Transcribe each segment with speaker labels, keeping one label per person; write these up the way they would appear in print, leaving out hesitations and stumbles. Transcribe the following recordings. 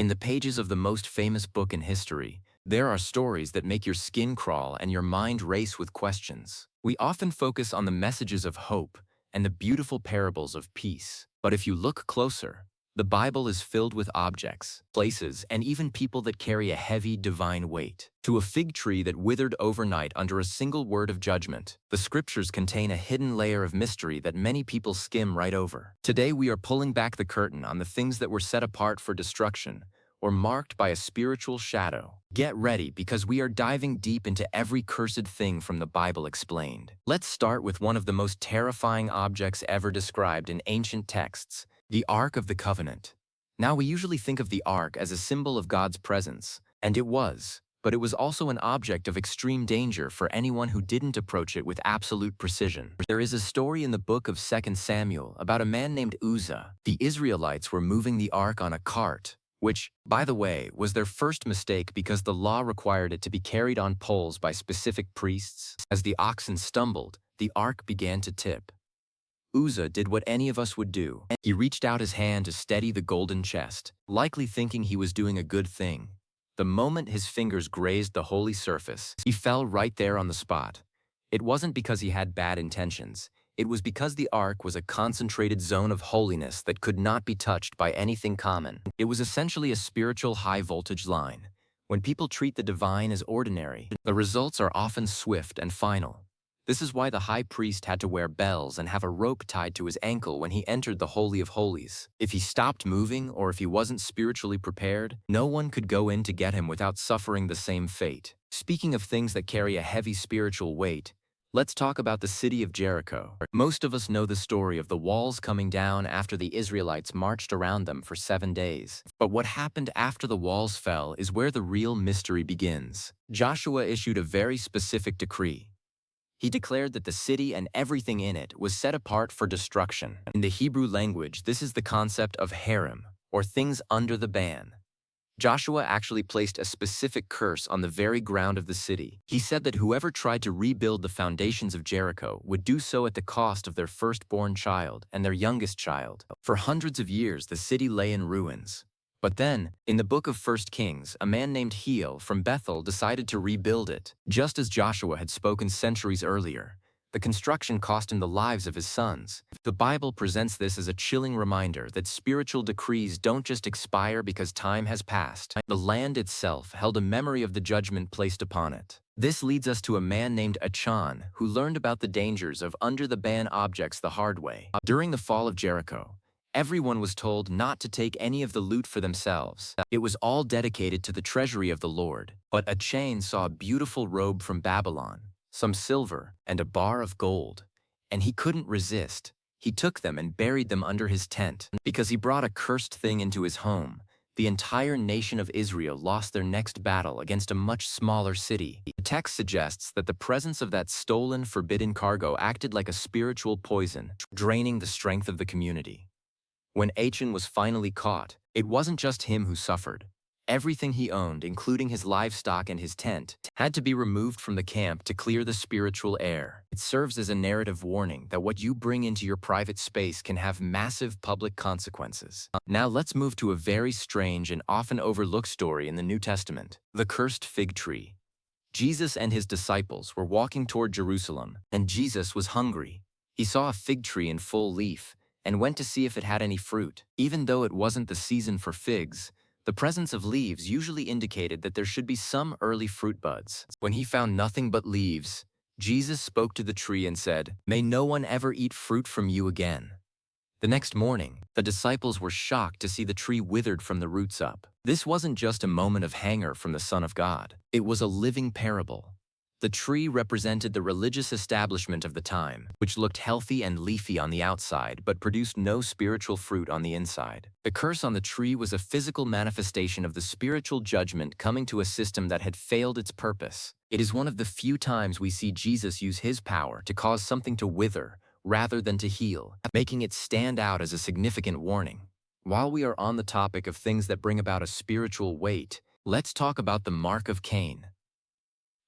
Speaker 1: In the pages of the most famous book in history, there are stories that make your skin crawl and your mind race with questions. We often focus on the messages of hope and the beautiful parables of peace. But if you look closer, the Bible is filled with objects, places, and even people that carry a heavy divine weight. To a fig tree that withered overnight under a single word of judgment, the scriptures contain a hidden layer of mystery that many people skim right over. Today we are pulling back the curtain on the things that were set apart for destruction or marked by a spiritual shadow. Get ready, because we are diving deep into every cursed thing from the Bible explained. Let's start with one of the most terrifying objects ever described in ancient texts: the Ark of the Covenant. Now, we usually think of the Ark as a symbol of God's presence, and it was, but it was also an object of extreme danger for anyone who didn't approach it with absolute precision. There is a story in the book of 2 Samuel about a man named Uzzah. The Israelites were moving the Ark on a cart, which, by the way, was their first mistake because the law required it to be carried on poles by specific priests. As the oxen stumbled, the Ark began to tip. Uzzah did what any of us would do. He reached out his hand to steady the golden chest, likely thinking he was doing a good thing. The moment his fingers grazed the holy surface, he fell right there on the spot. It wasn't because he had bad intentions. It was because the Ark was a concentrated zone of holiness that could not be touched by anything common. It was essentially a spiritual high-voltage line. When people treat the divine as ordinary, the results are often swift and final. This is why the high priest had to wear bells and have a rope tied to his ankle when he entered the Holy of Holies. If he stopped moving, or if he wasn't spiritually prepared, no one could go in to get him without suffering the same fate. Speaking of things that carry a heavy spiritual weight, let's talk about the city of Jericho. Most of us know the story of the walls coming down after the Israelites marched around them for 7 days. But what happened after the walls fell is where the real mystery begins. Joshua issued a very specific decree. He declared that the city and everything in it was set apart for destruction. In the Hebrew language, this is the concept of herem, or things under the ban. Joshua actually placed a specific curse on the very ground of the city. He said that whoever tried to rebuild the foundations of Jericho would do so at the cost of their firstborn child and their youngest child. For hundreds of years, the city lay in ruins. But then, in the book of 1 Kings, a man named Hiel from Bethel decided to rebuild it, just as Joshua had spoken centuries earlier. The construction cost him the lives of his sons. The Bible presents this as a chilling reminder that spiritual decrees don't just expire because time has passed. The land itself held a memory of the judgment placed upon it. This leads us to a man named Achan, who learned about the dangers of under-the-ban objects the hard way. During the fall of Jericho, everyone was told not to take any of the loot for themselves. It was all dedicated to the treasury of the Lord. But Achan saw a beautiful robe from Babylon, some silver, and a bar of gold, and he couldn't resist. He took them and buried them under his tent. Because he brought a cursed thing into his home, the entire nation of Israel lost their next battle against a much smaller city. The text suggests that the presence of that stolen, forbidden cargo acted like a spiritual poison, draining the strength of the community. When Achan was finally caught, it wasn't just him who suffered. Everything he owned, including his livestock and his tent, had to be removed from the camp to clear the spiritual air. It serves as a narrative warning that what you bring into your private space can have massive public consequences. Now let's move to a very strange and often overlooked story in the New Testament: the cursed fig tree. Jesus and his disciples were walking toward Jerusalem, and Jesus was hungry. He saw a fig tree in full leaf and went to see if it had any fruit. Even though it wasn't the season for figs, the presence of leaves usually indicated that there should be some early fruit buds. When he found nothing but leaves, Jesus spoke to the tree and said, "May no one ever eat fruit from you again." The next morning, the disciples were shocked to see the tree withered from the roots up. This wasn't just a moment of anger from the Son of God. It was a living parable. The tree represented the religious establishment of the time, which looked healthy and leafy on the outside but produced no spiritual fruit on the inside. The curse on the tree was a physical manifestation of the spiritual judgment coming to a system that had failed its purpose. It is one of the few times we see Jesus use his power to cause something to wither rather than to heal, making it stand out as a significant warning. While we are on the topic of things that bring about a spiritual weight, let's talk about the mark of Cain.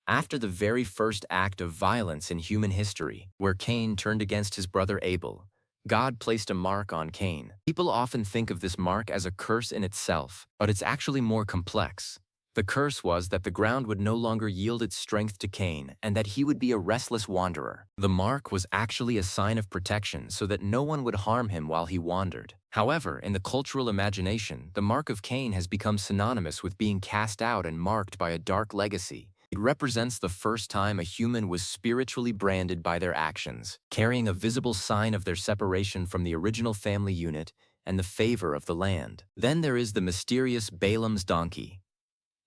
Speaker 1: After the very first act of violence in human history, where Cain turned against his brother Abel, God placed a mark on Cain. People often think of this mark as a curse in itself, but it's actually more complex. The curse was that the ground would no longer yield its strength to Cain and that he would be a restless wanderer. The mark was actually a sign of protection so that no one would harm him while he wandered. However, in the cultural imagination, the mark of Cain has become synonymous with being cast out and marked by a dark legacy. It represents the first time a human was spiritually branded by their actions, carrying a visible sign of their separation from the original family unit and the favor of the land. Then there is the mysterious Balaam's donkey.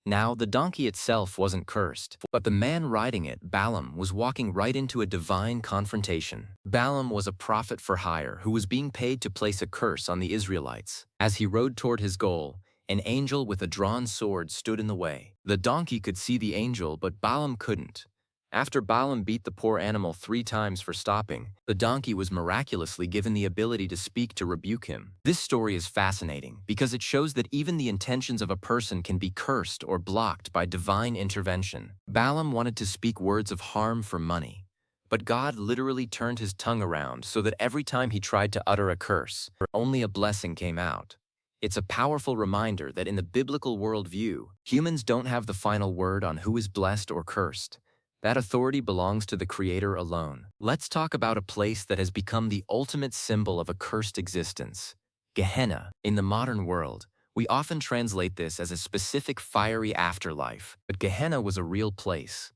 Speaker 1: Now, the donkey itself wasn't cursed, but the man riding it, Balaam, was walking right into a divine confrontation. Balaam was a prophet for hire who was being paid to place a curse on the Israelites. As he rode toward his goal, an angel with a drawn sword stood in the way. The donkey could see the angel, but Balaam couldn't. After Balaam beat the poor animal 3 times for stopping, the donkey was miraculously given the ability to speak to rebuke him. This story is fascinating because it shows that even the intentions of a person can be cursed or blocked by divine intervention. Balaam wanted to speak words of harm for money, but God literally turned his tongue around so that every time he tried to utter a curse, only a blessing came out. It's a powerful reminder that in the biblical worldview, humans don't have the final word on who is blessed or cursed. That authority belongs to the Creator alone. Let's talk about a place that has become the ultimate symbol of a cursed existence: Gehenna. In the modern world, we often translate this as a specific fiery afterlife, but Gehenna was a real place.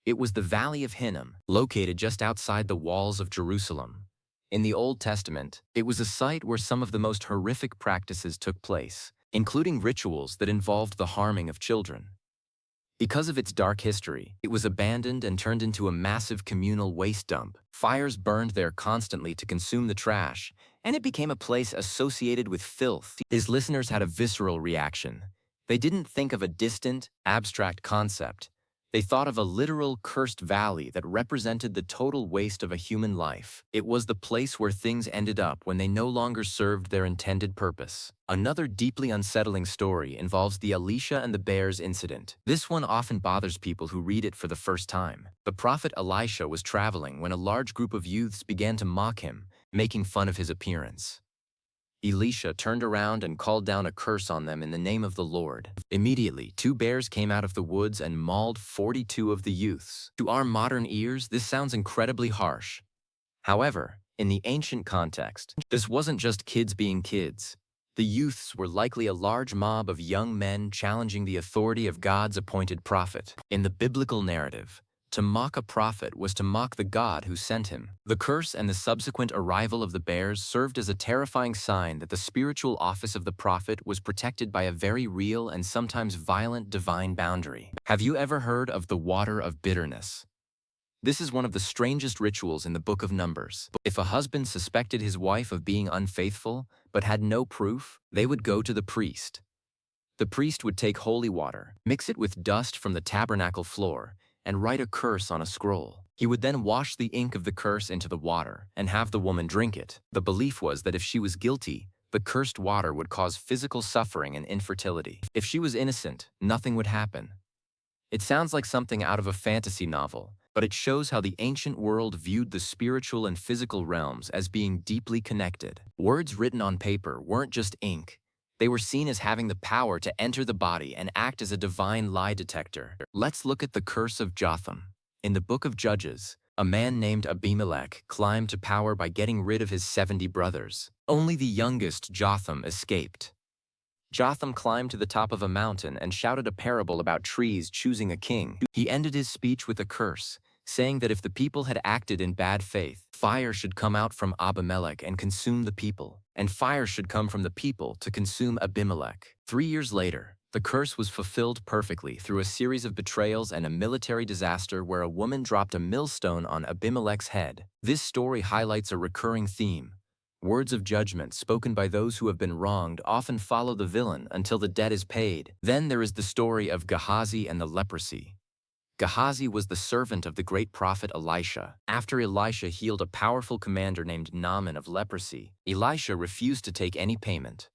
Speaker 1: It was the Valley of Hinnom, located just outside the walls of Jerusalem. In the Old Testament, it was a site where some of the most horrific practices took place, including rituals that involved the harming of children. Because of its dark history, it was abandoned and turned into a massive communal waste dump. Fires burned there constantly to consume the trash, and it became a place associated with filth. His listeners had a visceral reaction. They didn't think of a distant, abstract concept. They thought of a literal cursed valley that represented the total waste of a human life. It was the place where things ended up when they no longer served their intended purpose. Another deeply unsettling story involves the Elisha and the bears incident. This one often bothers people who read it for the first time. The prophet Elisha was traveling when a large group of youths began to mock him, making fun of his appearance. Elisha turned around and called down a curse on them in the name of the Lord. Immediately, 2 bears came out of the woods and mauled 42 of the youths. To our modern ears, this sounds incredibly harsh. However, in the ancient context, this wasn't just kids being kids. The youths were likely a large mob of young men challenging the authority of God's appointed prophet. In the biblical narrative, to mock a prophet was to mock the God who sent him. The curse and the subsequent arrival of the bears served as a terrifying sign that the spiritual office of the prophet was protected by a very real and sometimes violent divine boundary. Have you ever heard of the water of bitterness? This is one of the strangest rituals in the book of Numbers. If a husband suspected his wife of being unfaithful but had no proof, they would go to the priest. The priest would take holy water, mix it with dust from the tabernacle floor, and write a curse on a scroll. He would then wash the ink of the curse into the water and have the woman drink it. The belief was that if she was guilty, the cursed water would cause physical suffering and infertility. If she was innocent, nothing would happen. It sounds like something out of a fantasy novel, but it shows how the ancient world viewed the spiritual and physical realms as being deeply connected. Words written on paper weren't just ink. They were seen as having the power to enter the body and act as a divine lie detector. Let's look at the curse of Jotham. In the book of Judges, a man named Abimelech climbed to power by getting rid of his 70 brothers. Only the youngest, Jotham, escaped. Jotham climbed to the top of a mountain and shouted a parable about trees choosing a king. He ended his speech with a curse, saying that if the people had acted in bad faith, fire should come out from Abimelech and consume the people, and fire should come from the people to consume Abimelech. 3 years later, the curse was fulfilled perfectly through a series of betrayals and a military disaster where a woman dropped a millstone on Abimelech's head. This story highlights a recurring theme. Words of judgment spoken by those who have been wronged often follow the villain until the debt is paid. Then there is the story of Gehazi and the leprosy. Gehazi was the servant of the great prophet Elisha. After Elisha healed a powerful commander named Naaman of leprosy, Elisha refused to take any payment.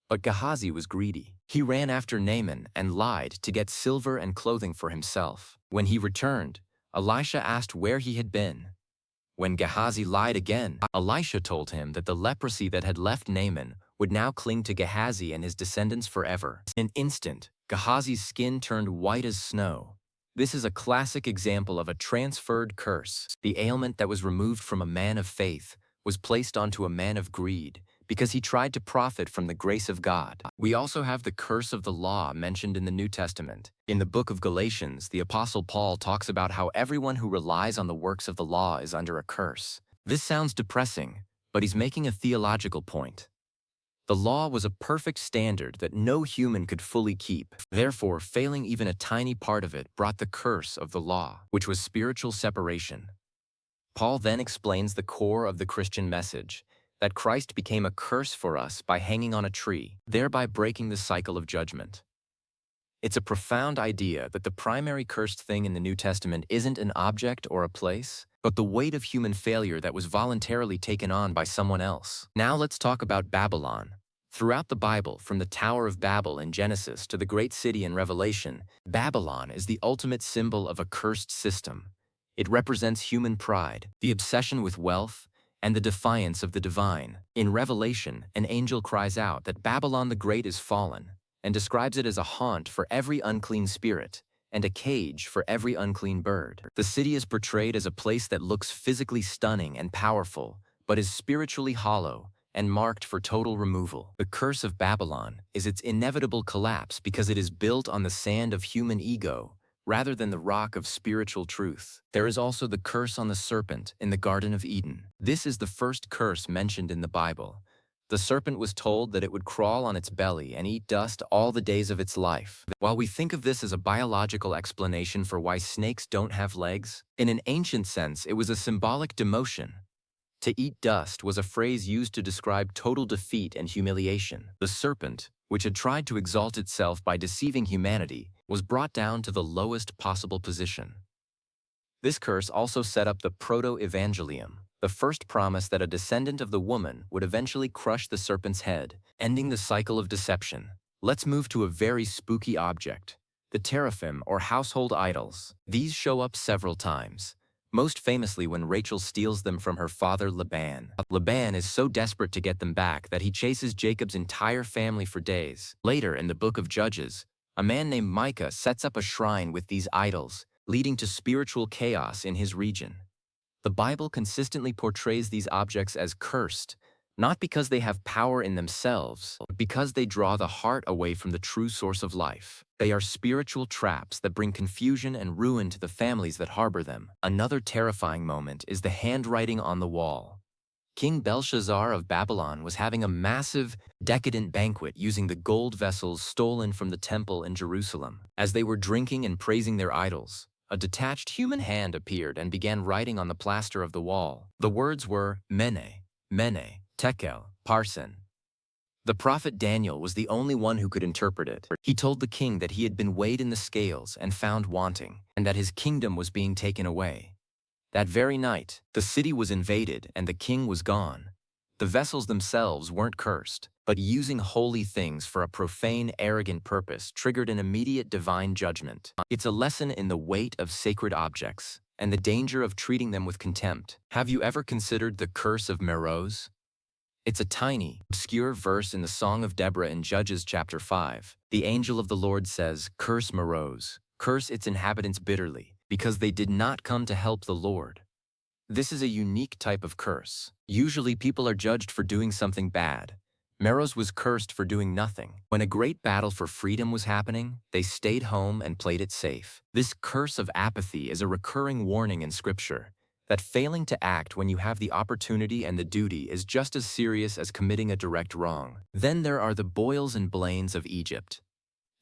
Speaker 1: But Gehazi was greedy. He ran after Naaman and lied to get silver and clothing for himself. When he returned, Elisha asked where he had been. When Gehazi lied again, Elisha told him that the leprosy that had left Naaman would now cling to Gehazi and his descendants forever. In an instant, Gehazi's skin turned white as snow. This is a classic example of a transferred curse. The ailment that was removed from a man of faith was placed onto a man of greed because he tried to profit from the grace of God. We also have the curse of the law mentioned in the New Testament. In the book of Galatians, the Apostle Paul talks about how everyone who relies on the works of the law is under a curse. This sounds depressing, but he's making a theological point. The law was a perfect standard that no human could fully keep. Therefore, failing even a tiny part of it brought the curse of the law, which was spiritual separation. Paul then explains the core of the Christian message, that Christ became a curse for us by hanging on a tree, thereby breaking the cycle of judgment. It's a profound idea that the primary cursed thing in the New Testament isn't an object or a place, but the weight of human failure that was voluntarily taken on by someone else. Now let's talk about Babylon. Throughout the Bible, from the Tower of Babel in Genesis to the great city in Revelation, Babylon is the ultimate symbol of a cursed system. It represents human pride, the obsession with wealth, and the defiance of the divine. In Revelation, an angel cries out that Babylon the Great is fallen, and describes it as a haunt for every unclean spirit, and a cage for every unclean bird. The city is portrayed as a place that looks physically stunning and powerful, but is spiritually hollow and marked for total removal. The curse of Babylon is its inevitable collapse because it is built on the sand of human ego, rather than the rock of spiritual truth. There is also the curse on the serpent in the Garden of Eden. This is the first curse mentioned in the Bible. The serpent was told that it would crawl on its belly and eat dust all the days of its life. While we think of this as a biological explanation for why snakes don't have legs, in an ancient sense it was a symbolic demotion. To eat dust was a phrase used to describe total defeat and humiliation. The serpent, which had tried to exalt itself by deceiving humanity, was brought down to the lowest possible position. This curse also set up the proto-evangelium, the first promise that a descendant of the woman would eventually crush the serpent's head, ending the cycle of deception. Let's move to a very spooky object, the teraphim or household idols. These show up several times, most famously when Rachel steals them from her father Laban. Laban is so desperate to get them back that he chases Jacob's entire family for days. Later in the book of Judges, a man named Micah sets up a shrine with these idols, leading to spiritual chaos in his region. The Bible consistently portrays these objects as cursed, not because they have power in themselves, but because they draw the heart away from the true source of life. They are spiritual traps that bring confusion and ruin to the families that harbor them. Another terrifying moment is the handwriting on the wall. King Belshazzar of Babylon was having a massive, decadent banquet using the gold vessels stolen from the temple in Jerusalem. As they were drinking and praising their idols, a detached human hand appeared and began writing on the plaster of the wall. The words were Mene, Mene, Tekel, Parsin. The prophet Daniel was the only one who could interpret it. He told the king that he had been weighed in the scales and found wanting, and that his kingdom was being taken away. That very night, the city was invaded and the king was gone. The vessels themselves weren't cursed, but using holy things for a profane, arrogant purpose triggered an immediate divine judgment. It's a lesson in the weight of sacred objects and the danger of treating them with contempt. Have you ever considered the curse of Meroz? It's a tiny, obscure verse in the Song of Deborah in Judges chapter 5. The angel of the Lord says, "Curse Meroz, curse its inhabitants bitterly, because they did not come to help the Lord." This is a unique type of curse. Usually people are judged for doing something bad. Meroz was cursed for doing nothing. When a great battle for freedom was happening, they stayed home and played it safe. This curse of apathy is a recurring warning in Scripture, that failing to act when you have the opportunity and the duty is just as serious as committing a direct wrong. Then there are the boils and blains of Egypt.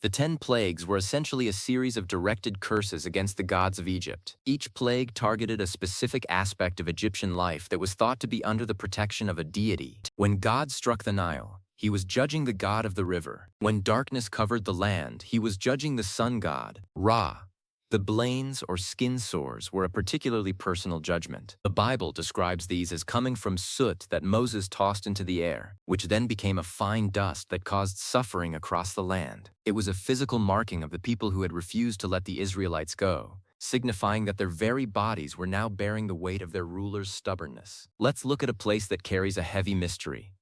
Speaker 1: The 10 plagues were essentially a series of directed curses against the gods of Egypt. Each plague targeted a specific aspect of Egyptian life that was thought to be under the protection of a deity. When God struck the Nile, he was judging the god of the river. When darkness covered the land, he was judging the sun god, Ra. The blains or skin sores were a particularly personal judgment. The Bible describes these as coming from soot that Moses tossed into the air, which then became a fine dust that caused suffering across the land. It was a physical marking of the people who had refused to let the Israelites go, signifying that their very bodies were now bearing the weight of their ruler's stubbornness. Let's look at a place that carries a heavy mystery: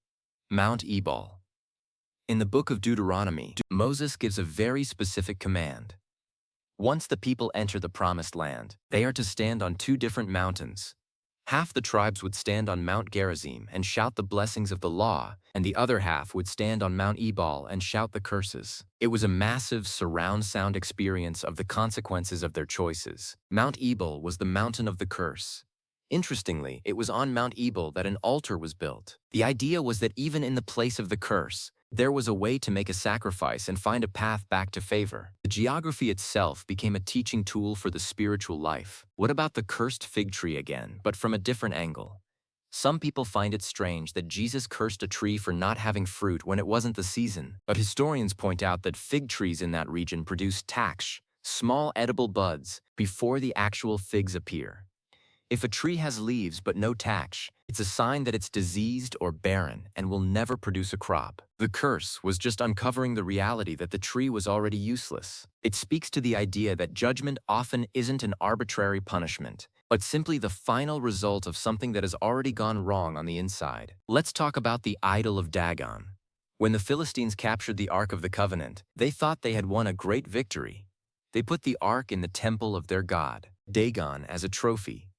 Speaker 1: Mount Ebal. In the book of Deuteronomy, Moses gives a very specific command. Once the people enter the promised land, they are to stand on two different mountains. Half the tribes would stand on Mount Gerizim and shout the blessings of the law, and the other half would stand on Mount Ebal and shout the curses. It was a massive surround sound experience of the consequences of their choices. Mount Ebal was the mountain of the curse. Interestingly, it was on Mount Ebal that an altar was built. The idea was that even in the place of the curse, there was a way to make a sacrifice and find a path back to favor. The geography itself became a teaching tool for the spiritual life. What about the cursed fig tree again, but from a different angle? Some people find it strange that Jesus cursed a tree for not having fruit when it wasn't the season, but historians point out that fig trees in that region produce tachsh, small edible buds, before the actual figs appear. If a tree has leaves but no tachsh, it's a sign that it's diseased or barren and will never produce a crop. The curse was just uncovering the reality that the tree was already useless. It speaks to the idea that judgment often isn't an arbitrary punishment, but simply the final result of something that has already gone wrong on the inside. Let's talk about the idol of Dagon. When the Philistines captured the Ark of the Covenant, they thought they had won a great victory. They put the Ark in the temple of their god, Dagon, as a trophy.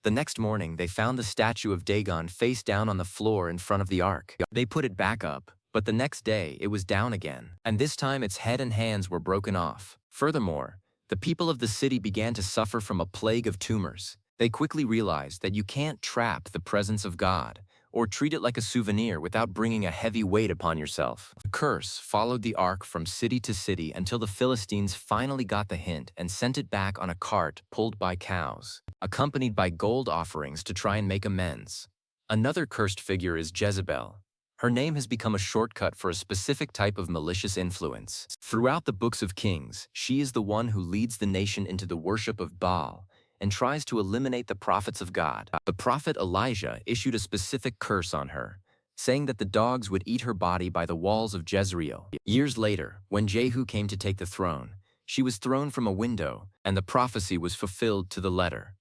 Speaker 1: The next morning, they found the statue of Dagon face down on the floor in front of the ark. They put it back up, but the next day it was down again, and this time its head and hands were broken off. Furthermore, the people of the city began to suffer from a plague of tumors. They quickly realized that you can't trap the presence of God or treat it like a souvenir without bringing a heavy weight upon yourself. The curse followed the ark from city to city until the Philistines finally got the hint and sent it back on a cart pulled by cows, accompanied by gold offerings to try and make amends. Another cursed figure is Jezebel. Her name has become a shortcut for a specific type of malicious influence. Throughout the books of Kings, she is the one who leads the nation into the worship of Baal and tries to eliminate the prophets of God. The prophet Elijah issued a specific curse on her, saying that the dogs would eat her body by the walls of Jezreel. Years later, when Jehu came to take the throne, she was thrown from a window, and the prophecy was fulfilled to the letter.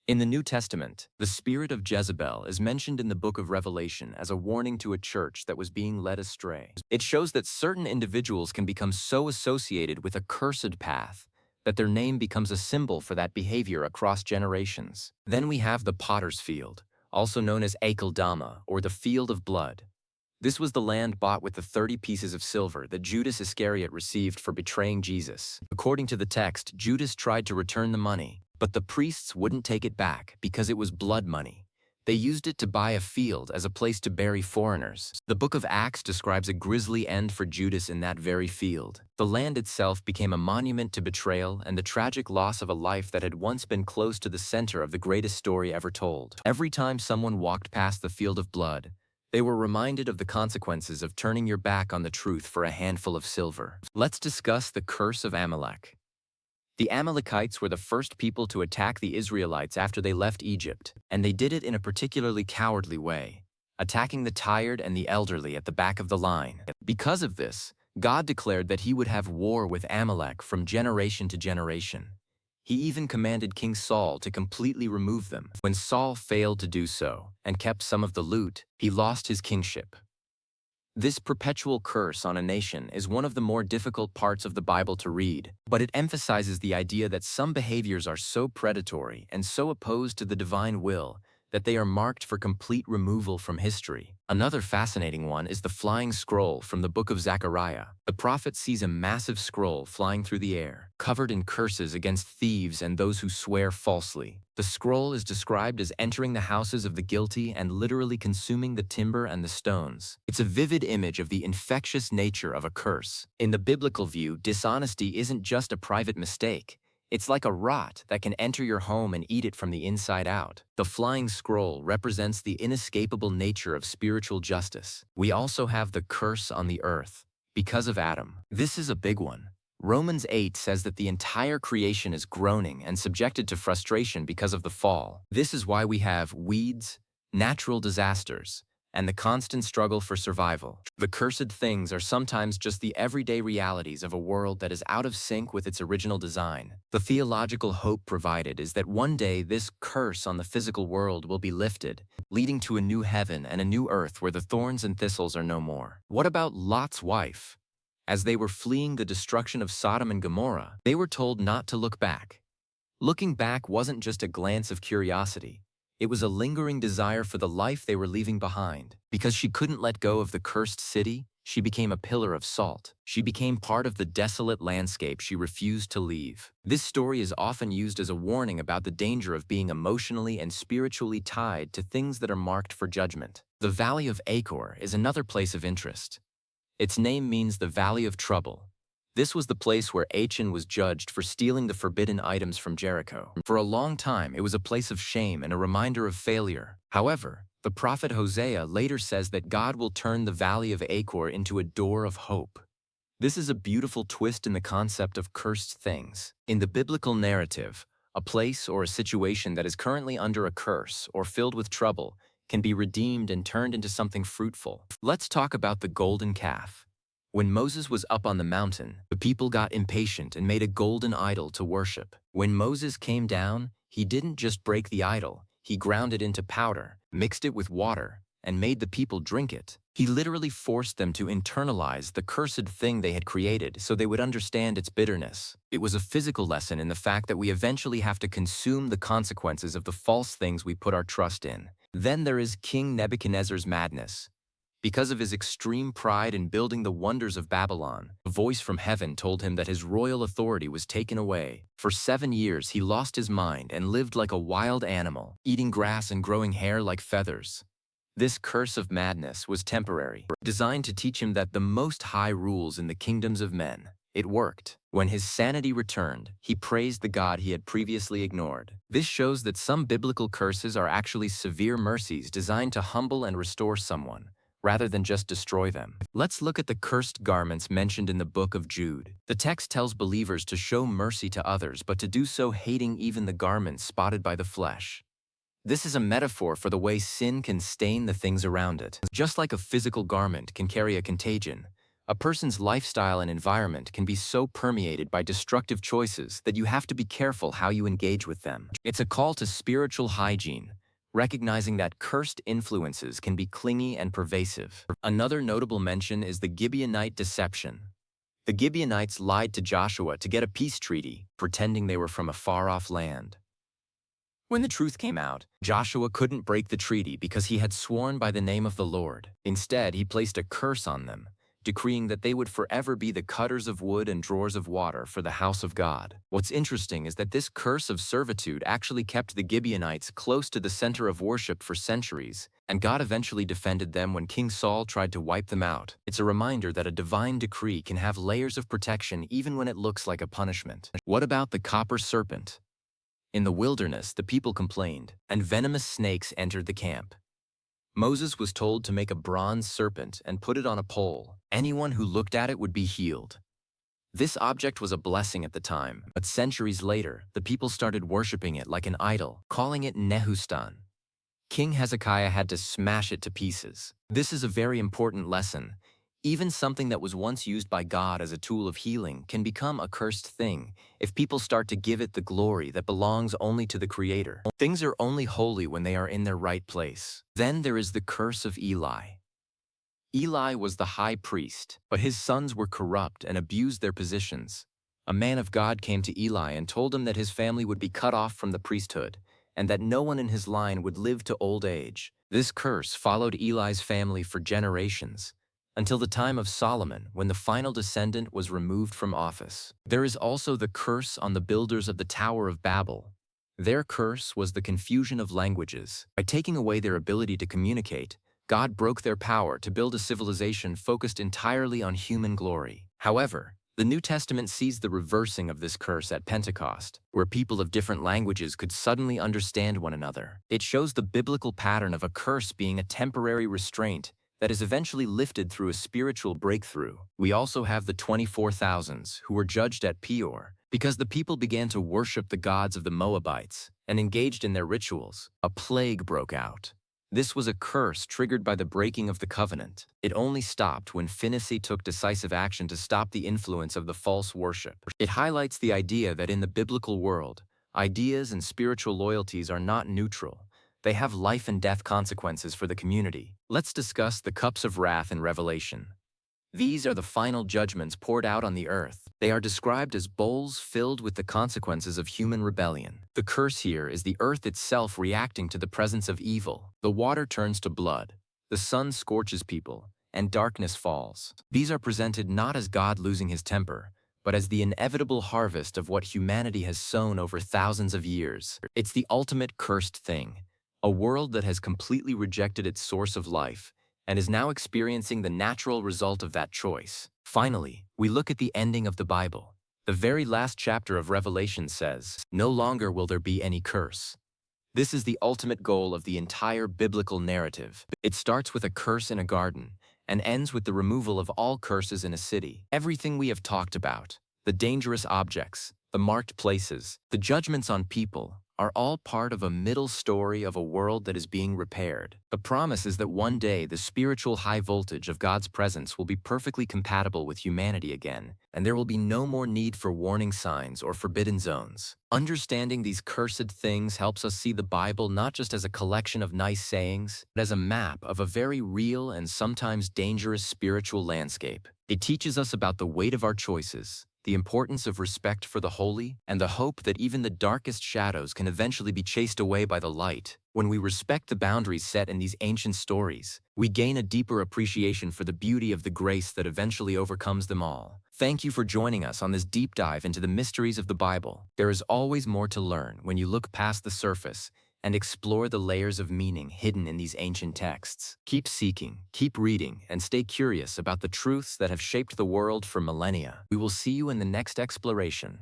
Speaker 1: In the New Testament, the spirit of Jezebel is mentioned in the book of Revelation as a warning to a church that was being led astray. It shows that certain individuals can become so associated with a cursed path that their name becomes a symbol for that behavior across generations. Then we have the Potter's Field, also known as Akeldama, or the Field of Blood. This was the land bought with the 30 pieces of silver that Judas Iscariot received for betraying Jesus. According to the text, Judas tried to return the money, but the priests wouldn't take it back because it was blood money. They used it to buy a field as a place to bury foreigners. The book of Acts describes a grisly end for Judas in that very field. The land itself became a monument to betrayal and the tragic loss of a life that had once been close to the center of the greatest story ever told. Every time someone walked past the field of blood, they were reminded of the consequences of turning your back on the truth for a handful of silver. Let's discuss the curse of Amalek. The Amalekites were the first people to attack the Israelites after they left Egypt, and they did it in a particularly cowardly way, attacking the tired and the elderly at the back of the line. Because of this, God declared that he would have war with Amalek from generation to generation. He even commanded King Saul to completely remove them. When Saul failed to do so and kept some of the loot, he lost his kingship. This perpetual curse on a nation is one of the more difficult parts of the Bible to read, but it emphasizes the idea that some behaviors are so predatory and so opposed to the divine will that they are marked for complete removal from history. Another fascinating one is the flying scroll from the book of Zechariah. The prophet sees a massive scroll flying through the air, covered in curses against thieves and those who swear falsely. The scroll is described as entering the houses of the guilty and literally consuming the timber and the stones. It's a vivid image of the infectious nature of a curse. In the biblical view, dishonesty isn't just a private mistake. It's like a rot that can enter your home and eat it from the inside out. The flying scroll represents the inescapable nature of spiritual justice. We also have the curse on the earth, because of Adam. This is a big one. Romans 8 says that the entire creation is groaning and subjected to frustration because of the fall. This is why we have weeds, natural disasters, and the constant struggle for survival. The cursed things are sometimes just the everyday realities of a world that is out of sync with its original design. The theological hope provided is that one day this curse on the physical world will be lifted, leading to a new heaven and a new earth where the thorns and thistles are no more. What about Lot's wife? As they were fleeing the destruction of Sodom and Gomorrah, they were told not to look back. Looking back wasn't just a glance of curiosity. It was a lingering desire for the life they were leaving behind. Because she couldn't let go of the cursed city, she became a pillar of salt. She became part of the desolate landscape she refused to leave. This story is often used as a warning about the danger of being emotionally and spiritually tied to things that are marked for judgment. The Valley of Achor is another place of interest. Its name means the Valley of Trouble. This was the place where Achan was judged for stealing the forbidden items from Jericho. For a long time, it was a place of shame and a reminder of failure. However, the prophet Hosea later says that God will turn the Valley of Achor into a door of hope. This is a beautiful twist in the concept of cursed things. In the biblical narrative, a place or a situation that is currently under a curse or filled with trouble can be redeemed and turned into something fruitful. Let's talk about the golden calf. When Moses was up on the mountain, the people got impatient and made a golden idol to worship. When Moses came down, he didn't just break the idol, he ground it into powder, mixed it with water, and made the people drink it. He literally forced them to internalize the cursed thing they had created so they would understand its bitterness. It was a physical lesson in the fact that we eventually have to consume the consequences of the false things we put our trust in. Then there is King Nebuchadnezzar's madness. Because of his extreme pride in building the wonders of Babylon, a voice from heaven told him that his royal authority was taken away. For 7 years, he lost his mind and lived like a wild animal, eating grass and growing hair like feathers. This curse of madness was temporary, designed to teach him that the Most High rules in the kingdoms of men. It worked. When his sanity returned, he praised the God he had previously ignored. This shows that some biblical curses are actually severe mercies designed to humble and restore someone, rather than just destroy them. Let's look at the cursed garments mentioned in the book of Jude. The text tells believers to show mercy to others, but to do so hating even the garments spotted by the flesh. This is a metaphor for the way sin can stain the things around it. Just like a physical garment can carry a contagion, a person's lifestyle and environment can be so permeated by destructive choices that you have to be careful how you engage with them. It's a call to spiritual hygiene, recognizing that cursed influences can be clingy and pervasive. Another notable mention is the Gibeonite deception. The Gibeonites lied to Joshua to get a peace treaty, pretending they were from a far-off land. When the truth came out, Joshua couldn't break the treaty because he had sworn by the name of the Lord. Instead, he placed a curse on them, decreeing that they would forever be the cutters of wood and drawers of water for the house of God. What's interesting is that this curse of servitude actually kept the Gibeonites close to the center of worship for centuries, and God eventually defended them when King Saul tried to wipe them out. It's a reminder that a divine decree can have layers of protection even when it looks like a punishment. What about the copper serpent? In the wilderness, the people complained, and venomous snakes entered the camp. Moses was told to make a bronze serpent and put it on a pole. Anyone who looked at it would be healed. This object was a blessing at the time, but centuries later, the people started worshiping it like an idol, calling it Nehustan. King Hezekiah had to smash it to pieces. This is a very important lesson. Even something that was once used by God as a tool of healing can become a cursed thing if people start to give it the glory that belongs only to the Creator. Things are only holy when they are in their right place. Then there is the curse of Eli. Eli was the high priest, but his sons were corrupt and abused their positions. A man of God came to Eli and told him that his family would be cut off from the priesthood, and that no one in his line would live to old age. This curse followed Eli's family for generations, until the time of Solomon, when the final descendant was removed from office. There is also the curse on the builders of the Tower of Babel. Their curse was the confusion of languages. By taking away their ability to communicate, God broke their power to build a civilization focused entirely on human glory. However, the New Testament sees the reversing of this curse at Pentecost, where people of different languages could suddenly understand one another. It shows the biblical pattern of a curse being a temporary restraint that is eventually lifted through a spiritual breakthrough. We also have the 24,000s who were judged at Peor because the people began to worship the gods of the Moabites and engaged in their rituals. A plague broke out. This was a curse triggered by the breaking of the covenant. It only stopped when Phinehas took decisive action to stop the influence of the false worship. It highlights the idea that in the biblical world, ideas and spiritual loyalties are not neutral. They have life and death consequences for the community. Let's discuss the cups of wrath in Revelation. These are the final judgments poured out on the earth. They are described as bowls filled with the consequences of human rebellion. The curse here is the earth itself reacting to the presence of evil. The water turns to blood, the sun scorches people, and darkness falls. These are presented not as God losing his temper, but as the inevitable harvest of what humanity has sown over thousands of years. It's the ultimate cursed thing, a world that has completely rejected its source of life and is now experiencing the natural result of that choice. Finally, we look at the ending of the Bible. The very last chapter of Revelation says, "No longer will there be any curse." This is the ultimate goal of the entire biblical narrative. It starts with a curse in a garden and ends with the removal of all curses in a city. Everything we have talked about, the dangerous objects, the marked places, the judgments on people, are all part of a middle story of a world that is being repaired. The promise is that one day the spiritual high voltage of God's presence will be perfectly compatible with humanity again, and there will be no more need for warning signs or forbidden zones. Understanding these cursed things helps us see the Bible not just as a collection of nice sayings, but as a map of a very real and sometimes dangerous spiritual landscape. It teaches us about the weight of our choices, the importance of respect for the holy, and the hope that even the darkest shadows can eventually be chased away by the light. When we respect the boundaries set in these ancient stories, we gain a deeper appreciation for the beauty of the grace that eventually overcomes them all. Thank you for joining us on this deep dive into the mysteries of the Bible. There is always more to learn when you look past the surface and explore the layers of meaning hidden in these ancient texts. Keep seeking, keep reading, and stay curious about the truths that have shaped the world for millennia. We will see you in the next exploration.